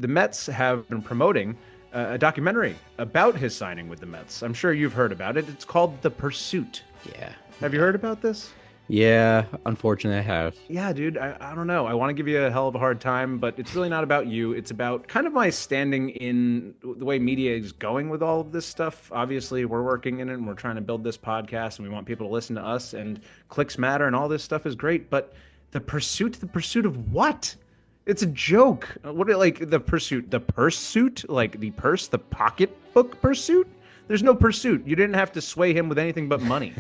the Mets have been promoting a documentary about his signing with the Mets. I'm sure you've heard about it. It's called The Pursuit. Yeah. Have you heard about this? Yeah, unfortunately, I have. Yeah, dude, I don't know. I want to give you a hell of a hard time, but it's really not about you. It's about kind of my standing in the way media is going with all of this stuff. Obviously, we're working in it and we're trying to build this podcast and we want people to listen to us and clicks matter and all this stuff is great. But the pursuit of what? It's a joke. What, like the pursuit, like the purse, the pocketbook pursuit? There's no pursuit. You didn't have to sway him with anything but money.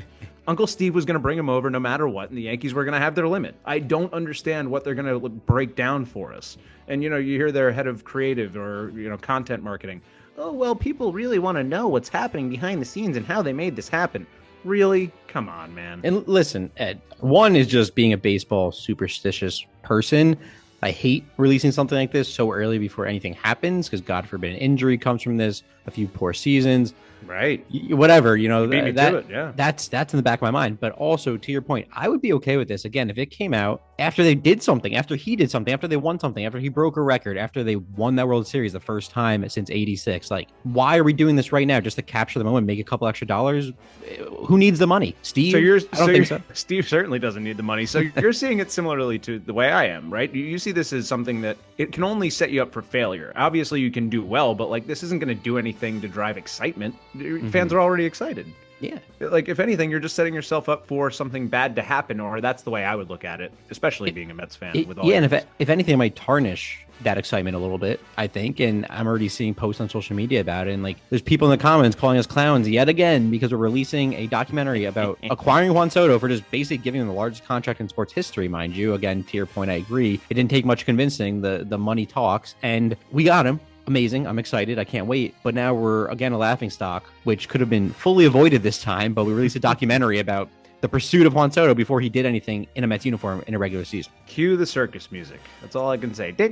Uncle Steve was going to bring him over no matter what, and the Yankees were going to have their limit. I don't understand what they're going to break down for us. And, you hear their head of creative or, content marketing. Oh, well, people really want to know what's happening behind the scenes and how they made this happen. Really? Come on, man. And listen, Ed, one is just being a baseball superstitious person. I hate releasing something like this so early before anything happens because God forbid an injury comes from this, a few poor seasons. Right. Whatever, beat me to it, yeah. That's in the back of my mind. But also, to your point, I would be okay with this. Again, if it came out after they did something, after he did something, after they won something, after he broke a record, after they won that World Series the first time since '86. Like, why are we doing this right now? Just to capture the moment, make a couple extra dollars? Who needs the money? Steve? I don't think so. Steve certainly doesn't need the money. So you're seeing it similarly to the way I am, right? You see this as something that it can only set you up for failure. Obviously, you can do well, but like this isn't going to do anything to drive excitement. Fans are already excited. Yeah. Like, if anything, you're just setting yourself up for something bad to happen, or that's the way I would look at it, especially being a Mets fan. And if anything, it might tarnish that excitement a little bit, I think. And I'm already seeing posts on social media about it. And like, there's people in the comments calling us clowns yet again because we're releasing a documentary about acquiring Juan Soto for just basically giving him the largest contract in sports history, mind you. Again, to your point, I agree. It didn't take much convincing. The money talks, and we got him. Amazing. I'm excited. I can't wait. But now we're again a laughingstock, which could have been fully avoided this time. But we released a documentary about the pursuit of Juan Soto before he did anything in a Mets uniform in a regular season. Cue the circus music. That's all I can say. Yeah.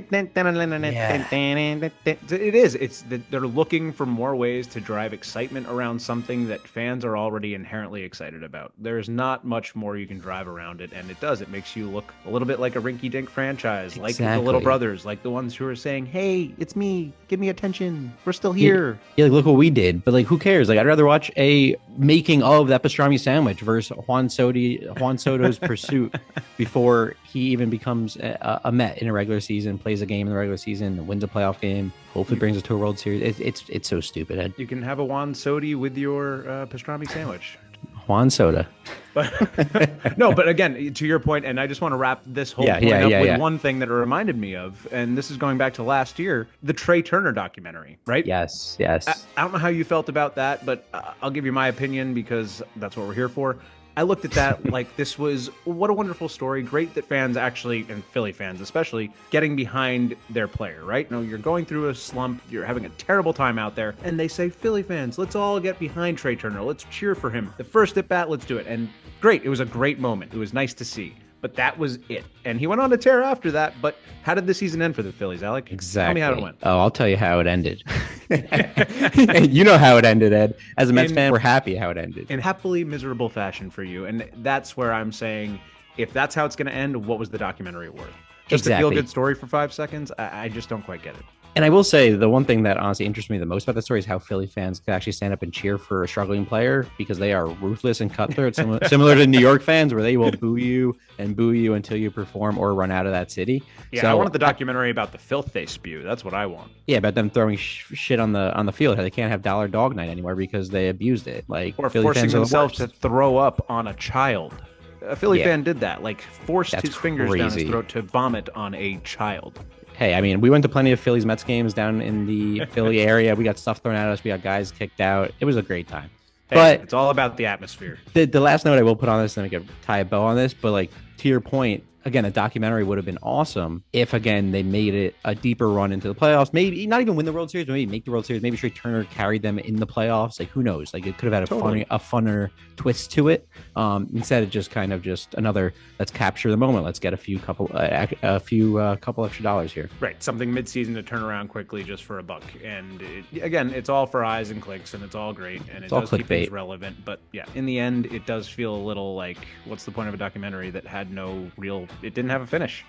It is. They're looking for more ways to drive excitement around something that fans are already inherently excited about. There's not much more you can drive around it, and it does. It makes you look a little bit like a rinky-dink franchise, like the Little Brothers, like the ones who are saying, "Hey, it's me. Give me attention. We're still here." Yeah, like, look what we did. But like, who cares? Like, I'd rather watch a making of that pastrami sandwich versus Juan Soto's pursuit before he even becomes a Met in a regular season, plays a game in the regular season, wins a playoff game, hopefully brings us to a World Series. It's so stupid, Ed. You can have a Juan Soto with your pastrami sandwich. Juan Soto. But no, but again, to your point, and I just want to wrap this whole point up with one thing that it reminded me of, and this is going back to last year, the Trey Turner documentary, right? Yes. I don't know how you felt about that, but I'll give you my opinion because that's what we're here for. I looked at that like this was what a wonderful story. Great that fans actually, and Philly fans especially, getting behind their player, right? No, you're going through a slump. You're having a terrible time out there. And they say, Philly fans, let's all get behind Trey Turner. Let's cheer for him. The first at bat, let's do it. And great. It was a great moment. It was nice to see. But that was it. And he went on to tear after that. But how did the season end for the Phillies, Alec? Exactly. Tell me how it went. Oh, I'll tell you how it ended. You know how it ended, Ed. As a Mets fan, we're happy how it ended. In happily miserable fashion for you. And that's where I'm saying, if that's how it's going to end, what was the documentary worth? Just a feel-good story for 5 seconds? I just don't quite get it. And I will say the one thing that honestly interests me the most about the story is how Philly fans can actually stand up and cheer for a struggling player because they are ruthless and cutthroat, similar to New York fans where they will boo you until you perform or run out of that city. Yeah, so, I wanted the documentary about the filth they spew. That's what I want. Yeah, about them throwing shit on the field. How they can't have Dollar Dog Night anymore because they abused it. Like, or Philly forcing fans themselves to throw up on a child. A Philly fan did that, like forced his fingers down his throat to vomit on a child. Hey, I mean, we went to plenty of Phillies Mets games down in the Philly area. We got stuff thrown at us. We got guys kicked out. It was a great time. Hey, but it's all about the atmosphere. The last note I will put on this, and we can tie a bow on this, but like to your point, again, a documentary would have been awesome if, again, they made it a deeper run into the playoffs. Maybe not even win the World Series, but maybe make the World Series. Maybe Trey Turner carried them in the playoffs. Like, who knows? Like, it could have had a funner twist to it. Instead of just kind of just another, let's capture the moment. Let's get a couple extra dollars here. Right. Something midseason to turn around quickly just for a buck. And again, it's all for eyes and clicks, and it's all great. And it does keep things relevant. But yeah, in the end, it does feel a little like, what's the point of a documentary that had no real, it didn't have a finish.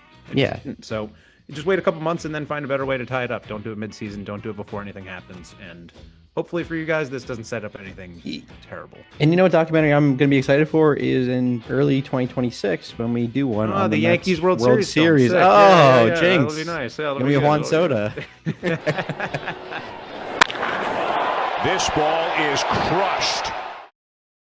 So just wait a couple months and then find a better way to tie it up. Don't do it mid-season. Don't do it before anything happens. And hopefully for you guys, this doesn't set up anything terrible. And you know what documentary I'm going to be excited for is in early 2026 when we do one on the Yankees World Series. Oh, yeah, jinx. That'll be nice. Yeah, Give me a Juan Soda. This ball is crushed.